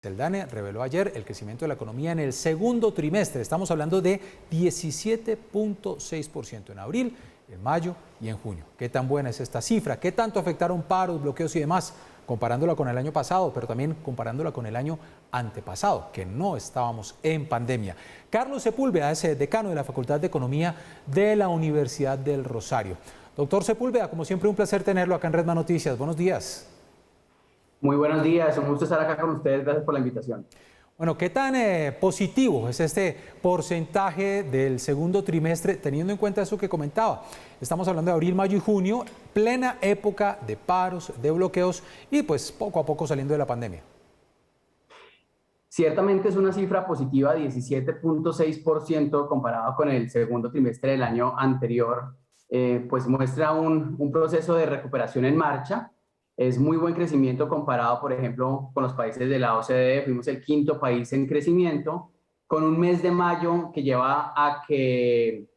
El DANE reveló ayer el crecimiento de la economía en el segundo trimestre. Estamos hablando de 17.6% en abril, en mayo y en junio. ¿Qué tan buena es esta cifra? ¿Qué tanto afectaron paros, bloqueos y demás? Comparándola con el año pasado, pero también comparándola con el año antepasado, que no estábamos en pandemia. Carlos Sepúlveda es decano de la Facultad de Economía de la Universidad del Rosario. Doctor Sepúlveda, como siempre, un placer tenerlo acá en Redman Noticias. Buenos días. Muy buenos días, un gusto estar acá con ustedes, gracias por la invitación. Bueno, ¿qué tan positivo es este porcentaje del segundo trimestre, teniendo en cuenta eso que comentaba? Estamos hablando de abril, mayo y junio, plena época de paros, de bloqueos y pues poco a poco saliendo de la pandemia. Ciertamente es una cifra positiva, 17.6% comparado con el segundo trimestre del año anterior, pues muestra un proceso de recuperación en marcha. Es muy buen crecimiento comparado, por ejemplo, con los países de la OCDE. Fuimos el quinto país en crecimiento, con un mes de mayo que lleva a que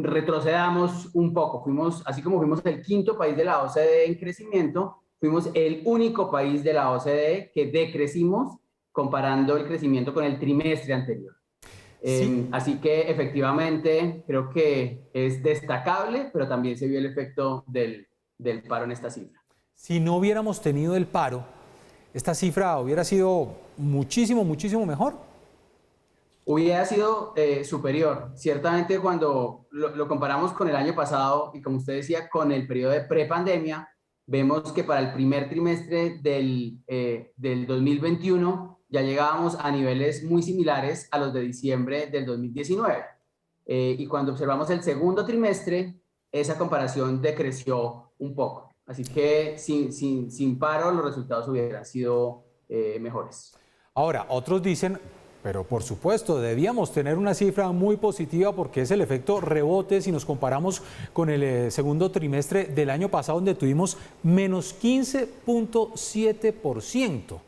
retrocedamos un poco. Así como fuimos el quinto país de la OCDE en crecimiento, fuimos el único país de la OCDE que decrecimos comparando el crecimiento con el trimestre anterior. Sí. Así que efectivamente creo que es destacable, pero también se vio el efecto del paro en esta cifra. Si no hubiéramos tenido el paro, ¿esta cifra hubiera sido muchísimo mejor? Hubiera sido superior. Ciertamente cuando lo comparamos con el año pasado y como usted decía, con el periodo de prepandemia, vemos que para el primer trimestre del 2021 ya llegábamos a niveles muy similares a los de diciembre del 2019. Y cuando observamos el segundo trimestre, esa comparación decreció un poco. Así que sin paro los resultados hubieran sido mejores. Ahora, otros dicen, pero por supuesto, debíamos tener una cifra muy positiva porque es el efecto rebote si nos comparamos con el segundo trimestre del año pasado, donde tuvimos menos 15.7%.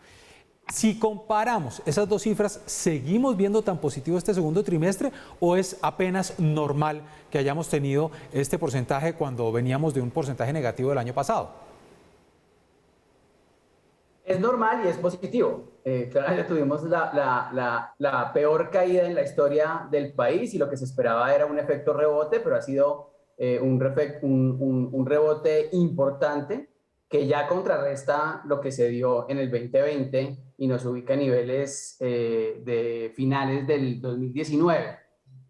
Si comparamos esas dos cifras, ¿seguimos viendo tan positivo este segundo trimestre o es apenas normal que hayamos tenido este porcentaje cuando veníamos de un porcentaje negativo del año pasado? Es normal y es positivo. Claramente tuvimos la peor caída en la historia del país y lo que se esperaba era un efecto rebote, pero ha sido un rebote importante que ya contrarresta lo que se dio en el 2020 y nos ubica a niveles de finales del 2019.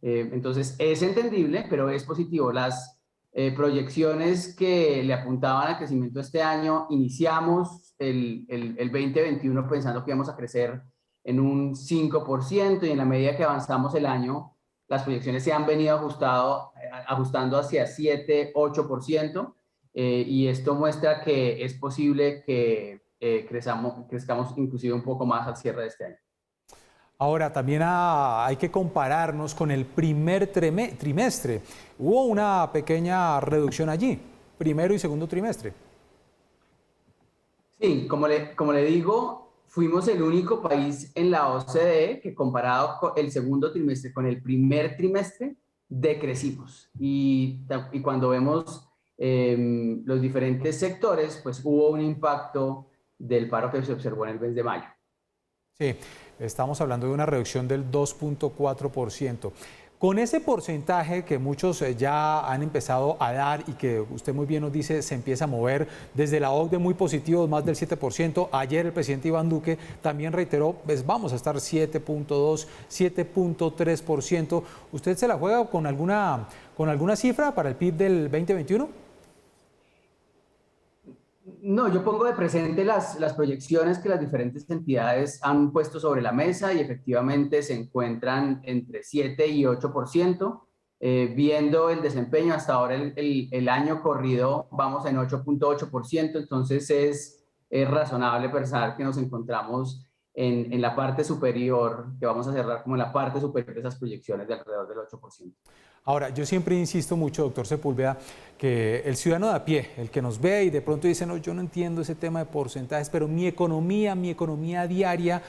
Entonces es entendible, pero es positivo. Las proyecciones que le apuntaban al crecimiento este año, iniciamos el 2021 pensando que íbamos a crecer en un 5% y en la medida que avanzamos el año, las proyecciones se han venido ajustando hacia 7-8%. Y esto muestra que es posible que crezcamos inclusive un poco más al cierre de este año. Ahora, también hay que compararnos con el primer trimestre. Hubo una pequeña reducción allí, primero y segundo trimestre. Sí, como le digo, fuimos el único país en la OCDE que comparado con el segundo trimestre con el primer trimestre, decrecimos. Y cuando vemos los diferentes sectores, pues hubo un impacto del paro que se observó en el mes de mayo. Sí, estamos hablando de una reducción del 2.4%. Con ese porcentaje que muchos ya han empezado a dar y que usted muy bien nos dice se empieza a mover desde la OCDE muy positivo, más del 7%. Ayer el presidente Iván Duque también reiteró, pues vamos a estar 7.2, 7.3%. ¿Usted se la juega con alguna cifra para el PIB del 2021? No, yo pongo de presente las proyecciones que las diferentes entidades han puesto sobre la mesa y efectivamente se encuentran entre 7 y 8%. Viendo el desempeño hasta ahora, el año corrido vamos en 8.8%, entonces es razonable pensar que nos encontramos en la parte superior, que vamos a cerrar como en la parte superior de esas proyecciones de alrededor del 8%. Ahora, yo siempre insisto mucho, doctor Sepúlveda, que el ciudadano de a pie, el que nos ve y de pronto dice, no, yo no entiendo ese tema de porcentajes, pero mi economía diaria,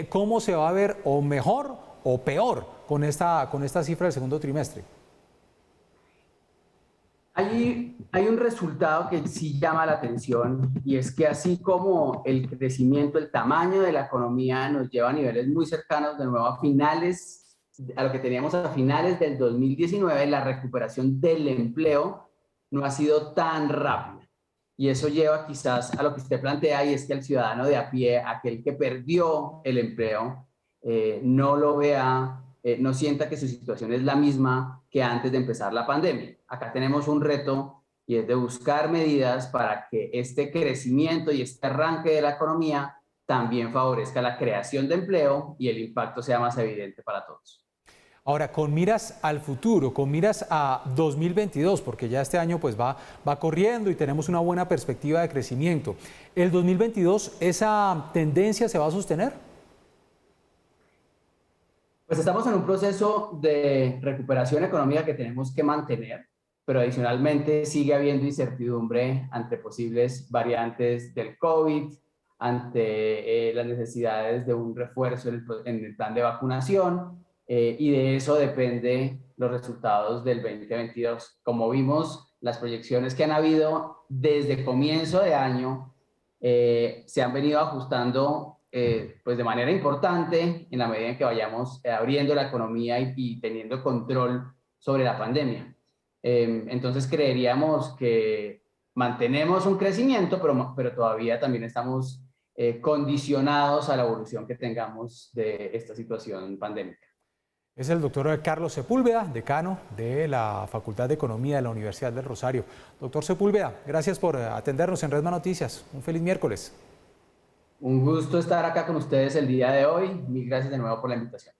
¿cómo se va a ver o mejor o peor con esta cifra del segundo trimestre? Hay Hay un resultado que sí llama la atención y es que así como el crecimiento, el tamaño de la economía nos lleva a niveles muy cercanos de nuevo a lo que teníamos a finales del 2019, la recuperación del empleo no ha sido tan rápida. Y eso lleva quizás a lo que usted plantea, y es que el ciudadano de a pie, aquel que perdió el empleo, no lo vea, no sienta que su situación es la misma que antes de empezar la pandemia. Acá tenemos un reto y es de buscar medidas para que este crecimiento y este arranque de la economía también favorezca la creación de empleo y el impacto sea más evidente para todos. Ahora, con miras al futuro, con miras a 2022, porque ya este año pues va corriendo y tenemos una buena perspectiva de crecimiento. ¿El 2022 esa tendencia se va a sostener? Pues estamos en un proceso de recuperación económica que tenemos que mantener, pero adicionalmente sigue habiendo incertidumbre ante posibles variantes del COVID, ante las necesidades de un refuerzo en el plan de vacunación, y de eso depende los resultados del 2022. Como vimos, las proyecciones que han habido desde comienzo de año se han venido ajustando pues de manera importante en la medida en que vayamos abriendo la economía y teniendo control sobre la pandemia. Entonces creeríamos que mantenemos un crecimiento, pero todavía también estamos condicionados a la evolución que tengamos de esta situación pandémica. Es el doctor Carlos Sepúlveda, decano de la Facultad de Economía de la Universidad del Rosario. Doctor Sepúlveda, gracias por atendernos en Redman Noticias. Un feliz miércoles. Un gusto estar acá con ustedes el día de hoy. Mil gracias de nuevo por la invitación.